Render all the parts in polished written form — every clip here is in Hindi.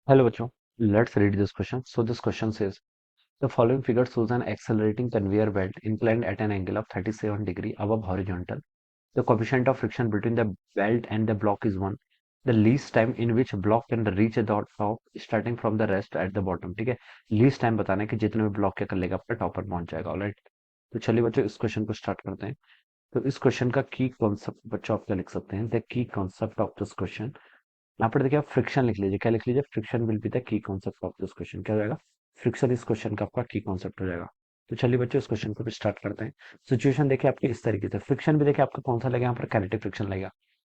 Hello, bachcho. Let's read this question. So this question says, the following figure shows an accelerating conveyor belt inclined at an angle of 37 degree above horizontal. The coefficient of friction between the belt and the block is 1. The least time in which block can reach the top starting from the rest at the bottom. ठीक है, लीस्ट टाइम बताना है कि जितने में ब्लॉक क्या कर लेगा आपका टॉप पर पहुंच जाएगा। ऑलराइट, तो चलिए बच्चों इस क्वेश्चन को स्टार्ट करते हैं। तो इस क्वेश्चन का की कॉन्सेप्ट बच्चों आप क्या लिख सकते हैं, the key concept of this question. यहाँ पर देखिए आप फ्रिक्शन लिख लीजिए। क्या लिख लीजिए? Friction will be the key concept of this question. क्या हो जाएगा? फ्रिक्शन इस क्वेश्चन का आपका की कॉन्सेप्ट हो जाएगा। तो चलिए बच्चों इस क्वेश्चन को भी स्टार्ट करते हैं। सिचुएशन देखिए आपकी इस तरीके से, फ्रिक्शन भी देखिए आपका कौन सा लगेगा यहाँ पर, काइनेटिक फ्रिक्शन लगेगा।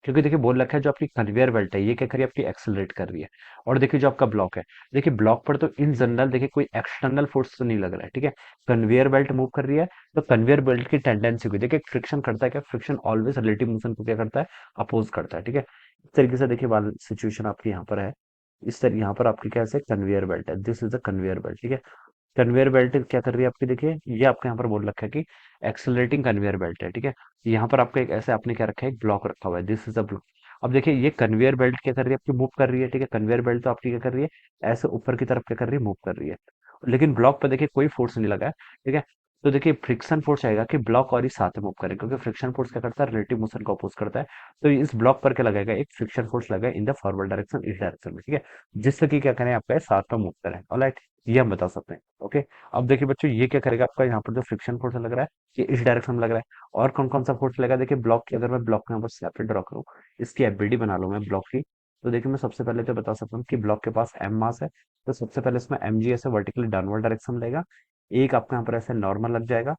क्योंकि देखिए बोल रखा है जो आपकी कन्वेयर बेल्ट है ये क्या कर रही है, आपकी एक्सेलरेट कर रही है। और देखिए जो आपका ब्लॉक है, देखिए ब्लॉक पर तो इन जनरल देखिए कोई एक्सटर्नल फोर्स तो नहीं लग रहा है। ठीक है, कन्वेयर बेल्ट मूव कर रही है, तो कन्वेयर बेल्ट की टेंडेंसी को देखिए, फ्रिक्शन करता है क्या, फ्रिक्शन ऑलवेज रिलेटिव मोशन को क्या करता है, अपोज करता है। ठीक है, इस तरीके से देखिए वाल सिचुएशन आपकी यहाँ पर है। इस तरह यहाँ पर आपकी क्या है, कन्वेयर बेल्ट है, this is the conveyor belt. ठीक है, कन्वेयर बेल्ट क्या कर रही है आपकी, देखिए ये आपके यहाँ पर बोल रखा है कि एक्सेलरेटिंग कन्वेयर बेल्ट है। ठीक है, यहाँ पर आपका एक ऐसे आपने क्या रखा है, एक ब्लॉक रखा हुआ है, दिस इज अ ब्लॉक। अब देखिए ये कन्वेयर बेल्ट क्या कर रही है आपकी, मूव कर रही है। ठीक है, कन्वेयर बेल्ट तो आपकी क्या कर रही है, ऐसे ऊपर की तरफ क्या कर रही है, मूव कर रही है। लेकिन ब्लॉक पर देखिए कोई फोर्स नहीं लगा है। ठीक है, तो देखिए फ्रिक्शन फोर्स आएगा कि ब्लॉक और ही साथ में मूव करें, क्योंकि फ्रिक्शन फोर्स क्या करता है, रिलेटिव मोशन को अपोज करता है। तो इस ब्लॉक पर क्या लगेगा, एक फ्रिक्शन फोर्स लगा इन द फॉरवर्ड डायरेक्शन, इस डायरेक्शन में। ठीक है, जिससे कि क्या करें, आपका साथ में मूव करें। ऑलराइट, ये हम बता सकते हैं। ओके, अब देखिए बच्चों ये क्या करेगा, आपका यहाँ पर जो फ्रिक्शन फोर्स लग रहा है ये इस डायरेक्शन में लग रहा है। और कौन कौन सा फोर्स लगा, देखिए ब्लॉक की, अगर मैं ब्लॉक को यहाँ पर सेपरेट ड्रॉ करूँ, इसकी एफबीडी बना लूँ मैं ब्लॉक की, तो देखिए मैं सबसे पहले तो बता सकता हूँ कि ब्लॉक के पास एम मास है। तो सबसे पहले इसमें एम जी ऐसे वर्टिकली डाउनवर्ड डायरेक्शन में लेगा, एक आपका यहाँ पर ऐसे नॉर्मल लग जाएगा।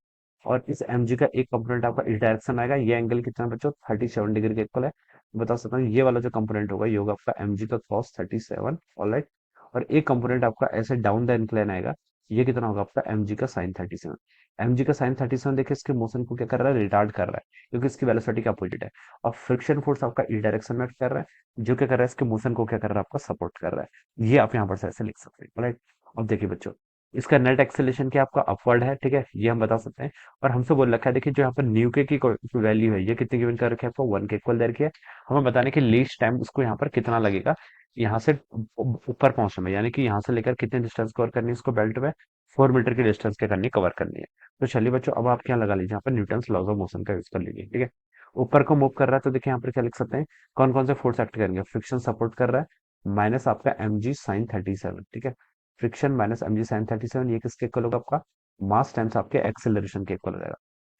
और इस एम जी का एक कंपोनेंट आपका इस डायरेक्शन में आएगा। ये एंगल कितना बच्चों, 37 डिग्री के इक्वल है। बता सकता हूँ ये वाला जो कंपोनेंट होगा ये होगा आपका एम जी का कॉस 37। ऑलराइट, और एक कंपोनेंट आपका ऐसे डाउन द इंक्लाइन आएगा, ये कितना होगा आपका एम जी का साइन 37। एम जी का साइन 37 देखिए इसके मोशन को क्या कर रहा है, रिटार्ड कर रहा है, क्योंकि इसकी वेलोसिटी का अपोजिट है। और फ्रिक्शन फोर्स आपका इस डायरेक्शन में कर रहा है, जो क्या कर रहा है, इसके मोशन को क्या कर रहा है, आपका सपोर्ट कर रहा है। ये आप यहाँ पर से ऐसे लिख सकते हैं। राइट, अब देखिए बच्चों इसका नेट एक्सेलेरेशन क्या आपका अपवर्ड है। ठीक है, ये हम बता सकते हैं। और हमसे बोल रखा है देखिए जो यहाँ पर न्यू के की वैल्यू है ये कितनी गिवन कर रखी है आपको, 1 के इक्वल दे रखी है। हमें बताने की लीस्ट टाइम उसको यहाँ पर कितना लगेगा यहाँ से ऊपर पहुंचने में, यानी कि यहाँ से लेकर कितने डिस्टेंस कवर करनी है इसको बेल्ट में, 4 मीटर की डिस्टेंस क्या करनी है, कवर करनी है। तो चलिए बच्चों अब आप क्या लगा लीजिए, यहाँ पर न्यूटन्स लॉज ऑफ मोशन का यूज कर लीजिए। ठीक है, ऊपर को मूव कर रहा है तो देखिए यहाँ पर क्या लिख सकते हैं, कौन कौन से फोर्स एक्ट करेंगे, फ्रिक्शन सपोर्ट कर रहा है माइनस आपका एम जी साइन 37। ठीक है, friction minus M G sine 37 ये किसके इक्वल होगा, आपका मास टाइम्स आपके एक्सेलरेशन के इक्वल हो जाएगा।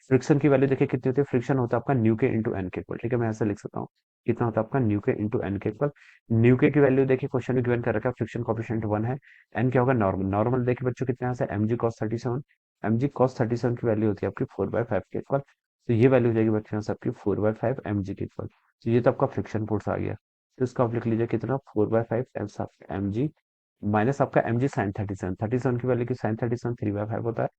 फ्रिक्शन की वैल्यू देखिए कितनी होती है, फ्रिक्शन होता है आपका न्यू के इंटू एन के इक्वल। ठीक है, मैं ऐसे लिख सकता हूँ, कितना होता है आपका न्यू के इंटू एन के इक्वल। न्यू के की वैल्यू देखिए क्वेश्चन में गिवन कर रखा है, फ्रिक्शन कोएफिशिएंट 1 है। एन क्या होगा, नॉर्मल। नॉर्मल देखिए बच्चों कितने यहाँ से, M G cos 37। M G cos 37 की वैल्यू होती है आपकी 4/5 के इक्वल। तो ये वैल्यू हो जाएगी बच्चों यहाँ से आपकी 4/5 एम जी के इक्वल। तो ये तो आपका फ्रिक्शन फोर्स आ गया। तो इसको आप लिख लीजिए कितना, 4/5 टाइम्स आपका एम जी माइनस आपका एम जी साइन 37। 37 की वैल्यू की साइन 37 3/5 होता है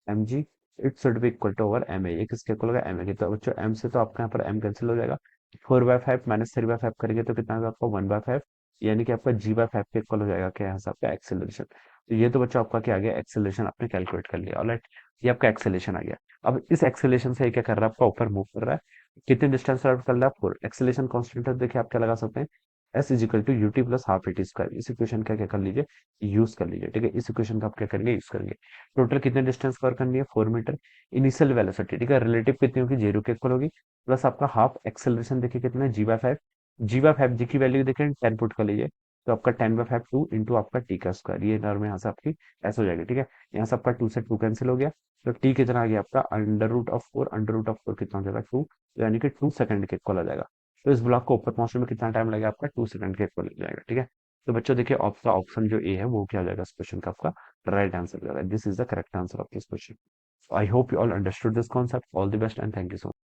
M G. It should be equal to over M A, ये किसके इक्वल होगा, एम ए के। तो बच्चों एम से तो आपका यहाँ पर एम कैंसिल हो जाएगा, 4/5 माइनस 3/5 करेंगे तो कितना होगा आपका 1/5, यानी कि आपका g/5 के इक्वल हो जाएगा क्या, यहाँ से आपका एक्सेलरेशन। तो ये तो बच्चों आपका क्या आ गया, एक्सेलरेशन आपने कैलकुलेट कर लिया। ऑलराइट, ये आपका एक्सेलरेशन आ गया। अब इस एक्सेलरेशन से ये क्या कर रहा है, आपका ऊपर मूव कर रहा है, कितने डिस्टेंस ट्रैवल कर रहा है, 4। एक्सेलरेशन कांस्टेंट है, देखिए आप क्या लगा सकते हैं, S is equal to U T plus half A T square. इस इक्वेशन का क्या कर लीजिए, यूज कर लीजिए। ठीक है, इस इक्वेशन का आप क्या करेंगे, यूज करेंगे। टोटल कितने डिस्टेंस कवर करनी है, 4 मीटर। इनिशियल वेलोसिटी ठीक है, रिलेटिव कितनी होगी, 0 के इक्वल होगी, प्लस आपका हाफ एक्सेलरेशन देखिए कितना है, g/5। g/5 जी की वैल्यू देखिए 10 पुट कर लीजिए, तो आपका 10/5 2 इंटू आपका टी का स्क्वायर, ये नॉर्म यहाँ से आपकी ऐसे हो जाएगी। ठीक है, यहाँ से आपका 2 से 2 कैंसिल हो गया, तो टी कितना आ गया आपका, under root of 4। Under root of 4 कितना हो जाएगा, 2, यानी कि 2 सेकंड के इक्वल आ जाएगा। तो इस ब्लॉक को ऊपर पहुंचने में कितना टाइम लगेगा आपका, 2 सेकंड के इक्वल लग जाएगा। ठीक है, तो बच्चों देखिए आपका ऑप्शन जो ए है वो क्या हो जाएगा इस क्वेश्चन का, आपका राइट आंसर हो जाएगा। This is the correct answer of this question. I hope you all understood this concept. All the best and thank you so much.